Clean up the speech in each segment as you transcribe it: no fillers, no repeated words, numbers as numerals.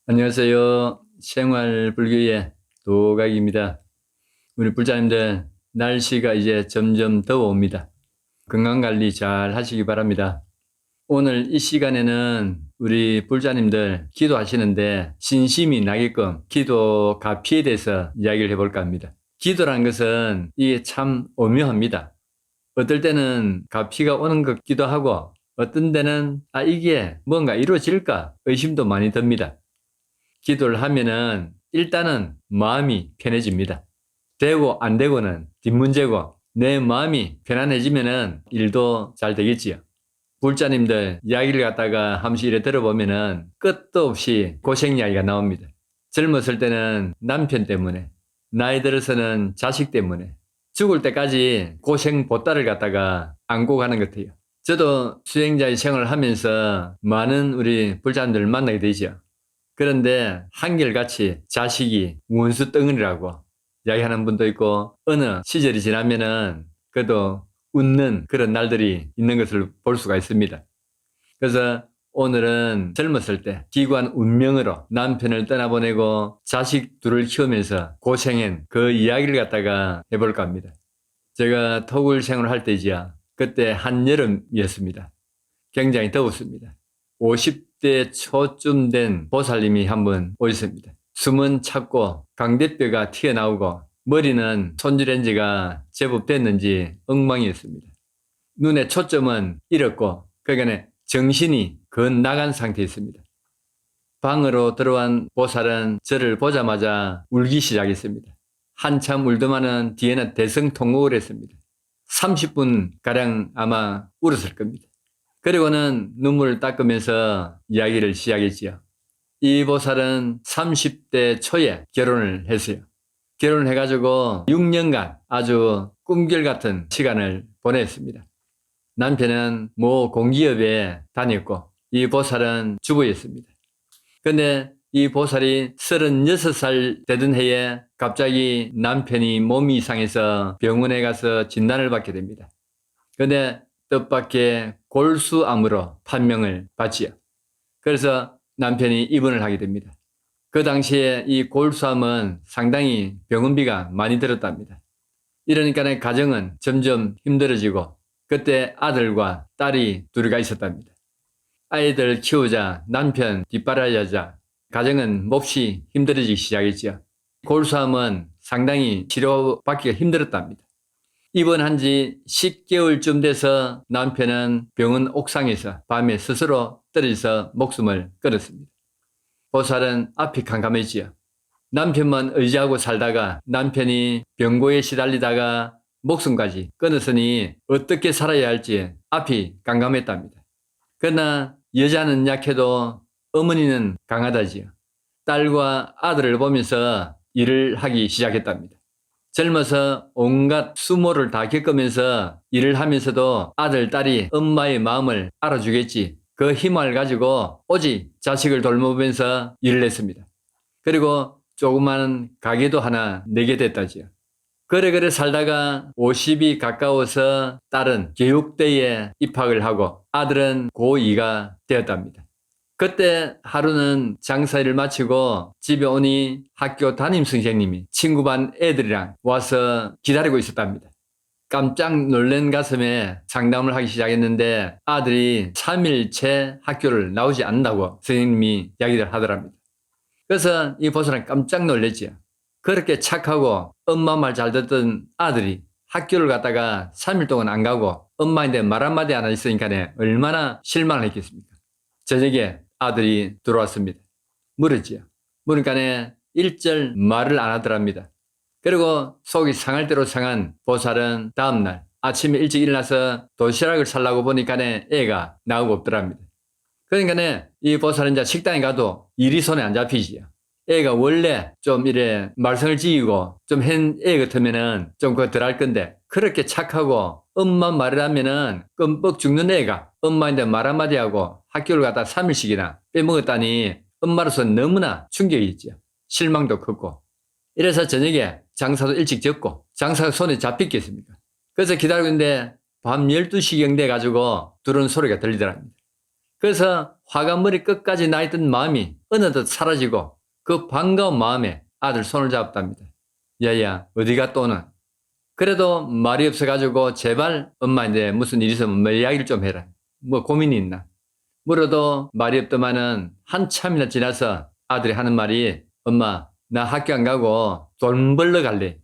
안녕하세요. 생활불교의 도각입니다. 우리 불자님들, 날씨가 이제 점점 더워옵니다. 건강관리 잘 하시기 바랍니다. 오늘 이 시간에는 우리 불자님들 기도하시는데 신심이 나게끔 기도 가피에 대해서 이야기를 해볼까 합니다. 기도라는 것은 이게 참 오묘합니다. 어떨 때는 가피가 오는 것 같기도 하고 어떤 때는 이게 뭔가 이루어질까 의심도 많이 듭니다. 기도를 하면은 일단은 마음이 편해집니다. 되고 안 되고는 뒷문제고 내 마음이 편안해지면은 일도 잘 되겠지요. 불자님들 이야기를 갖다가 한번씩 이래 들어보면은 끝도 없이 고생 이야기가 나옵니다. 젊었을 때는 남편 때문에, 나이 들어서는 자식 때문에, 죽을 때까지 고생 보따를 갖다가 안고 가는 것 같아요. 저도 수행자의 생활을 하면서 많은 우리 불자님들을 만나게 되죠. 그런데 한결같이 자식이 원수 덩어리라고 이야기하는 분도 있고 어느 시절이 지나면은 그래도 웃는 그런 날들이 있는 것을 볼 수가 있습니다. 그래서 오늘은 젊었을 때 기구한 운명으로 남편을 떠나보내고 자식 둘을 키우면서 고생한 그 이야기를 갖다가 해볼까 합니다. 제가 토굴 생활을 할 때지야 그때 한여름이었습니다. 굉장히 더웠습니다. 50대 초쯤 된 보살님이 한 분 오셨습니다. 숨은 찼고 광대뼈가 튀어나오고 머리는 손질렌지가 제법 됐는지 엉망이었습니다. 눈의 초점은 잃었고 그러니까 정신이 건나간 상태였습니다. 방으로 들어온 보살은 저를 보자마자 울기 시작했습니다. 한참 울더만은 뒤에는 대성통곡을 했습니다. 30분가량 아마 울었을 겁니다. 그리고는 눈물을 닦으면서 이야기를 시작했지요. 이 보살은 30대 초에 결혼을 했어요. 결혼을 해가지고 6년간 아주 꿈결 같은 시간을 보냈습니다. 남편은 모 공기업에 다녔고 이 보살은 주부였습니다. 근데 이 보살이 36살 되던 해에 갑자기 남편이 몸이 이상해서 병원에 가서 진단을 받게 됩니다. 근데 뜻밖의 골수암으로 판명을 받지요. 그래서 남편이 입원을 하게 됩니다. 그 당시에 이 골수암은 상당히 병원비가 많이 들었답니다. 이러니까 가정은 점점 힘들어지고 그때 아들과 딸이 둘이가 있었답니다. 아이들 키우자 남편 뒷바라지하자 가정은 몹시 힘들어지기 시작했죠. 골수암은 상당히 치료받기가 힘들었답니다. 입원한 지 10개월쯤 돼서 남편은 병원 옥상에서 밤에 스스로 떨어져서 목숨을 끊었습니다. 보살은 앞이 캄캄해지요. 남편만 의지하고 살다가 남편이 병고에 시달리다가 목숨까지 끊었으니 어떻게 살아야 할지 앞이 깜깜했답니다. 그러나 여자는 약해도 어머니는 강하다지요. 딸과 아들을 보면서 일을 하기 시작했답니다. 젊어서 온갖 수모를 다 겪으면서 일을 하면서도 아들, 딸이 엄마의 마음을 알아주겠지. 그 힘을 가지고 오직 자식을 돌보면서 일을 했습니다. 그리고 조그마한 가게도 하나 내게 됐다지요. 그래 살다가 50이 가까워서 딸은 교육대에 입학을 하고 아들은 고2가 되었답니다. 그때 하루는 장사일을 마치고 집에 오니 학교 담임 선생님이 친구 반 애들이랑 와서 기다리고 있었답니다. 깜짝 놀란 가슴에 상담을 하기 시작했는데 아들이 3일째 학교를 나오지 않는다고 선생님이 이야기를 하더랍니다. 그래서 이 보살은 깜짝 놀랐지요. 그렇게 착하고 엄마 말 잘 듣던 아들이 학교를 갔다가 3일 동안 안 가고 엄마한테 말 한마디 안 했으니까 얼마나 실망을 했겠습니까? 저녁에 아들이 들어왔습니다. 물었지요. 물으니까 일절 말을 안 하더랍니다. 그리고 속이 상할 대로 상한 보살은 다음날 아침에 일찍 일어나서 도시락을 사려고 보니까 애가 나오고 없더랍니다. 그러니까 이 보살은 이제 식당에 가도 일이 손에 안 잡히지요. 애가 원래 좀 이래 말썽을 지이고 좀 한 애 같으면은 좀 그거 덜 할 건데 그렇게 착하고 엄마 말을 하면은 끔뻑 죽는 애가 엄마한테 말 한마디 하고 학교를 갔다 3일씩이나 빼먹었다니 엄마로서 너무나 충격이 있죠. 실망도 컸고. 이래서 저녁에 장사도 일찍 접고 장사가 손에 잡히겠습니까? 그래서 기다리고 있는데 밤 12시경 돼가지고 들어오는 소리가 들리더랍니다. 그래서 화가 머리 끝까지 나 있던 마음이 어느덧 사라지고 그 반가운 마음에 아들 손을 잡았답니다. 야야, 어디가 또는? 그래도 말이 없어가지고 제발 엄마 이제 무슨 일 있으면 뭐 이야기를 좀 해라. 뭐 고민이 있나? 물어도 말이 없더만은 한참이나 지나서 아들이 하는 말이 엄마, 나 학교 안 가고 돈 벌러 갈래.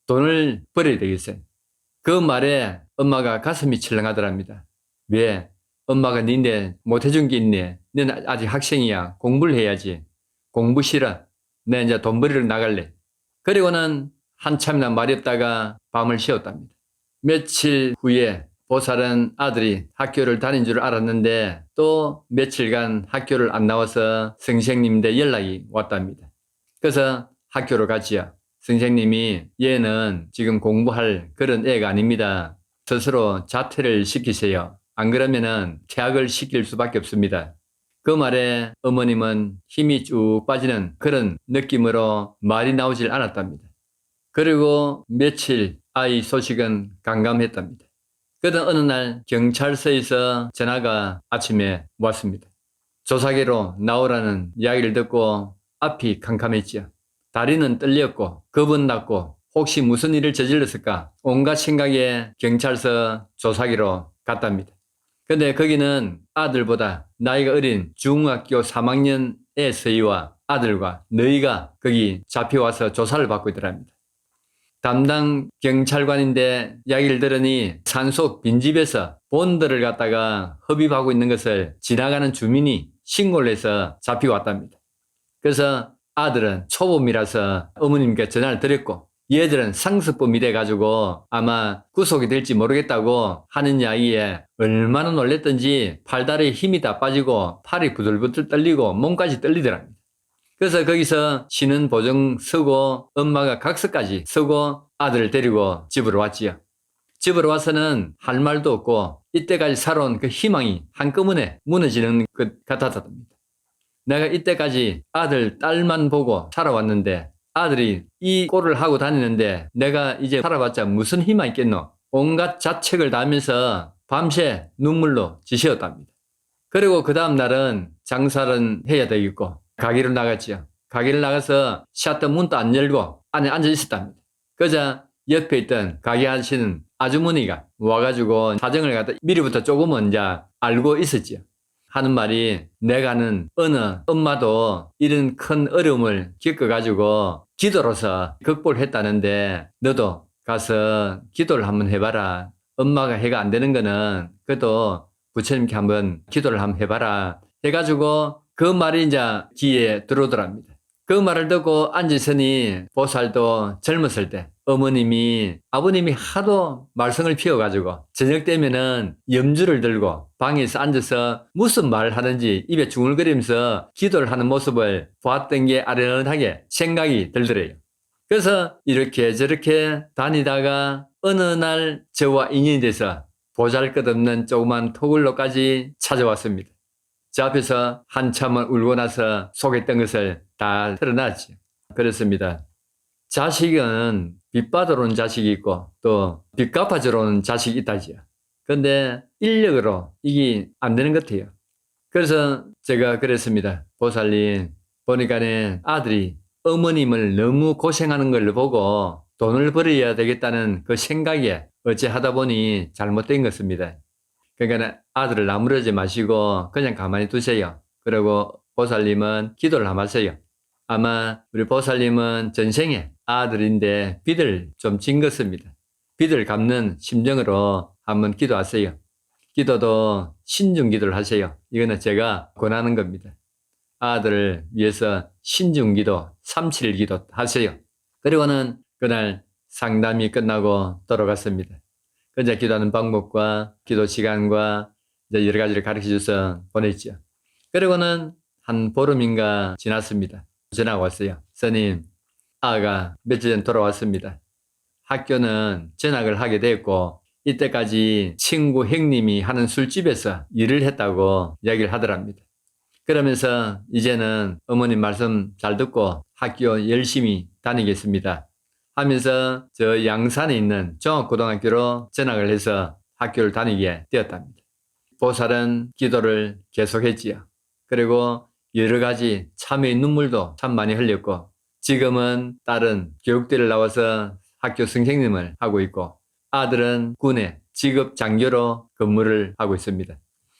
돈을 벌어야 되겠어요. 그 말에 엄마가 가슴이 철렁하더랍니다. 왜? 엄마가 니네 못해준 게 있네. 너는 아직 학생이야. 공부를 해야지. 공부 싫어. 내 이제 돈 벌이러 나갈래. 그리고는 한참이나 말이 없다가 밤을 새웠답니다. 며칠 후에 보살은 아들이 학교를 다닌 줄 알았는데 또 며칠간 학교를 안 나와서 선생님한테 연락이 왔답니다. 그래서 학교로 갔지요. 선생님이 얘는 지금 공부할 그런 애가 아닙니다. 스스로 자퇴를 시키세요. 안 그러면은 퇴학을 시킬 수밖에 없습니다. 그 말에 어머님은 힘이 쭉 빠지는 그런 느낌으로 말이 나오질 않았답니다. 그리고 며칠 아이 소식은 깜깜했답니다. 그러던 어느 날 경찰서에서 전화가 아침에 왔습니다. 조사계로 나오라는 이야기를 듣고 앞이 캄캄했지요. 다리는 떨렸고 겁은 났고 혹시 무슨 일을 저질렀을까 온갖 생각에 경찰서 조사기로 갔답니다. 근데 거기는 아들보다 나이가 어린 중학교 3학년 애 서희와 아들과 너희가 거기 잡혀와서 조사를 받고 있더랍니다. 담당 경찰관인데 이야기를 들으니 산속 빈집에서 본드를 갖다가 흡입하고 있는 것을 지나가는 주민이 신고를 해서 잡혀왔답니다. 그래서 아들은 초범이라서 어머님께 전화를 드렸고 얘들은 상습범이 돼가지고 아마 구속이 될지 모르겠다고 하는 이야기에 얼마나 놀랬던지 팔다리에 힘이 다 빠지고 팔이 부들부들 떨리고 몸까지 떨리더랍니다. 그래서 거기서 신원 보증 쓰고 엄마가 각서까지 쓰고 아들을 데리고 집으로 왔지요. 집으로 와서는 할 말도 없고 이때까지 살아온 그 희망이 한꺼번에 무너지는 것 같았답니다. 내가 이때까지 아들, 딸만 보고 살아왔는데 아들이 이 꼴을 하고 다니는데 내가 이제 살아봤자 무슨 희망이 있겠노? 온갖 자책을 다 하면서 밤새 눈물로 지새웠답니다. 그리고 그 다음 날은 장사는 해야 되겠고 가게로 나갔지요. 가게를 나가서 샷터 문도 안 열고 안에 앉아 있었답니다. 그러자 옆에 있던 가게 하시는 아주머니가 와가지고 사정을 갖다 미리부터 조금은 이제 알고 있었지요. 하는 말이 내가는 어느 엄마도 이런 큰 어려움을 겪어가지고 기도로서 극복했다는데 너도 가서 기도를 한번 해봐라. 엄마가 해가 안 되는 거는 그래도 부처님께 한번 기도를 한번 해봐라. 해가지고 그 말이 이제 귀에 들어오더랍니다. 그 말을 듣고 앉으서니 보살도 젊었을 때 어머님이 아버님이 하도 말썽을 피워가지고 저녁 되면은 염주를 들고 방에서 앉아서 무슨 말을 하는지 입에 중얼거리면서 기도를 하는 모습을 보았던 게 아련하게 생각이 들더래요. 그래서 이렇게 저렇게 다니다가 어느 날 저와 인연이 돼서 보잘것없는 조그만 토굴로까지 찾아왔습니다. 저 앞에서 한참을 울고 나서 속했던 것을 다 털어놨죠. 그렇습니다. 자식은 빚받으러 온 자식이 있고 또 빚 갚아주러 온 자식이 있다지요. 그런데 인력으로 이게 안 되는 것 같아요. 그래서 제가 그랬습니다. 보살님 보니까는 아들이 어머님을 너무 고생하는 걸 보고 돈을 벌어야 되겠다는 그 생각에 어찌 하다 보니 잘못된 것입니다. 그러니까 아들을 나무라지 마시고 그냥 가만히 두세요. 그리고 보살님은 기도를 하세요. 아마 우리 보살님은 전생에 아들인데 빚을 좀 진 것입니다. 빚을 갚는 심정으로 한번 기도하세요. 기도도 신중기도를 하세요. 이거는 제가 권하는 겁니다. 아들을 위해서 신중기도, 371기도 하세요. 그리고는 그날 상담이 끝나고 돌아갔습니다. 그저 기도하는 방법과 기도 시간과 이제 여러 가지를 가르쳐 줘서 보냈죠. 그리고는 한 보름인가 지났습니다. 전화가 왔어요. 스님, 아가 며칠 전 돌아왔습니다. 학교는 전학을 하게 됐고 이때까지 친구 형님이 하는 술집에서 일을 했다고 이야기를 하더랍니다. 그러면서 이제는 어머님 말씀 잘 듣고 학교 열심히 다니겠습니다 하면서 저 양산에 있는 종합고등학교로 전학을 해서 학교를 다니게 되었답니다. 보살은 기도를 계속했지요. 그리고 여러 가지 참회의 눈물도 참 많이 흘렸고, 지금은 딸은 교육대를 나와서 학교 선생님을 하고 있고, 아들은 군에 직업 장교로 근무를 하고 있습니다.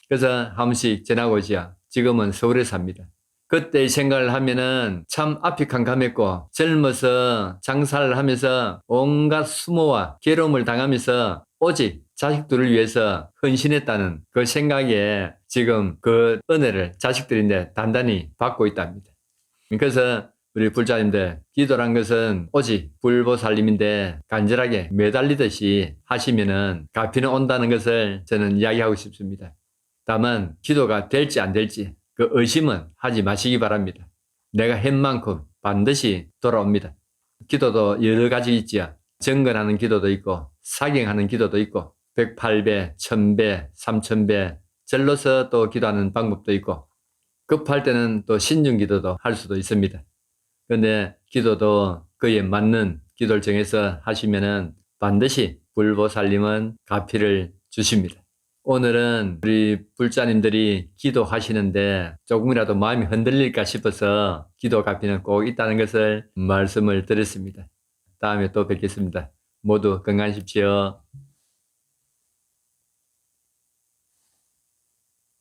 그래서 한 번씩 전화오지요. 지금은 서울에 삽니다. 그때의 생각을 하면은 참 앞이 캄캄했고, 젊어서 장사를 하면서 온갖 수모와 괴로움을 당하면서 오직 자식들을 위해서 헌신했다는 그 생각에 지금 그 은혜를 자식들인데 단단히 받고 있답니다. 그래서 우리 불자님들, 기도란 것은 오직 불보살님인데 간절하게 매달리듯이 하시면은 갚이는 온다는 것을 저는 이야기하고 싶습니다. 다만 기도가 될지 안 될지 그 의심은 하지 마시기 바랍니다. 내가 한 만큼 반드시 돌아옵니다. 기도도 여러 가지 있지요. 정건하는 기도도 있고 사경하는 기도도 있고 108배, 1000배, 3000배 절로서 또 기도하는 방법도 있고 급할 때는 또 신중 기도도 할 수도 있습니다. 그런데 기도도 그에 맞는 기도를 정해서 하시면은 반드시 불보살님은 가피를 주십니다. 오늘은 우리 불자님들이 기도하시는데 조금이라도 마음이 흔들릴까 싶어서 기도 가피는 꼭 있다는 것을 말씀을 드렸습니다. 다음에 또 뵙겠습니다. 모두 건강하십시오.